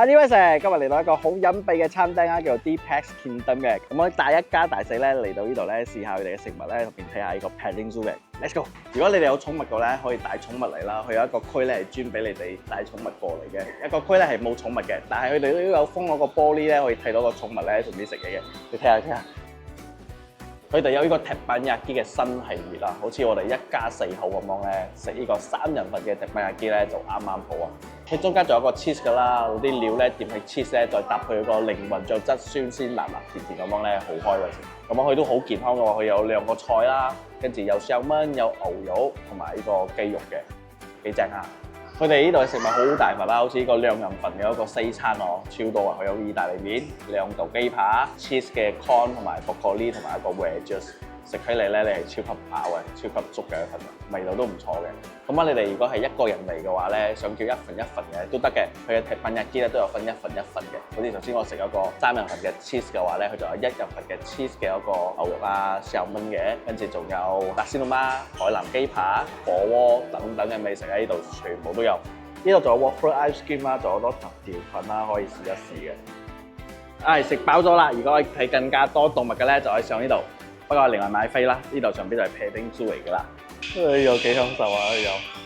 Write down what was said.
呢位食今日嚟到一個好隱秘嘅餐廳啊，叫做 Deepak Kingdom 嘅。咁我帶一家大細咧嚟到呢度咧，試下佢哋嘅食物咧，同埋睇下呢個 petting zoo 嘅。Let's go！ 如果你哋有寵物嘅咧，可以帶寵物嚟啦。佢有一個區咧係專俾你哋帶寵物過嚟嘅，一個區咧係冇寵物嘅，但係佢哋都有封嗰個玻璃咧，可以睇到個寵物咧同啲食嘢嘅。你睇下睇下。佢哋有呢個鐵板焼雞嘅新系列啦，好似我哋一家4口咁樣咧，食呢個3人份嘅鐵板焼雞咧就啱啱好啊！佢中間仲有個 cheese 噶啦，嗰啲料咧點係 cheese 咧，再搭佢個靈魂醬汁，酸酸辣辣甜甜咁樣咧，好開胃食。咁佢都好健康嘅喎，佢有2個菜啦，跟住有燒炆、有牛肉同埋呢個雞肉嘅，幾正啊！佢哋呢度嘅食物好大份啦，好似呢個2人份嘅一個西餐哦，超多啊！佢有意大利麵、2嚿雞扒、cheese 嘅 corn 同埋 broccoli 同埋一個 wedges， 食起嚟咧你係超級飽嘅、超級足嘅一份，味道都唔錯嘅。咁啊，你哋如果係1個人嚟嘅話咧，想叫1份1份嘅都得嘅。佢嘅鐵板焼雞咧都有分1份1份嘅。好似頭先我食一個3人份嘅 cheese 嘅話咧，佢就有1人份嘅 cheese 嘅一個牛肉啊、燒炆嘅，跟住仲有達斯魯媽、海南雞扒、火鍋等等嘅美食喺呢度全部都有。呢度仲有 waffle ice cream 啦，仲有好多條粉啦，可以試一試嘅。食飽咗啦，如果睇更加多動物嘅咧，就可以上呢度。不過另外買飛啦，呢度上邊就係 petting zoo嚟㗎啦。有幾享受啊！有。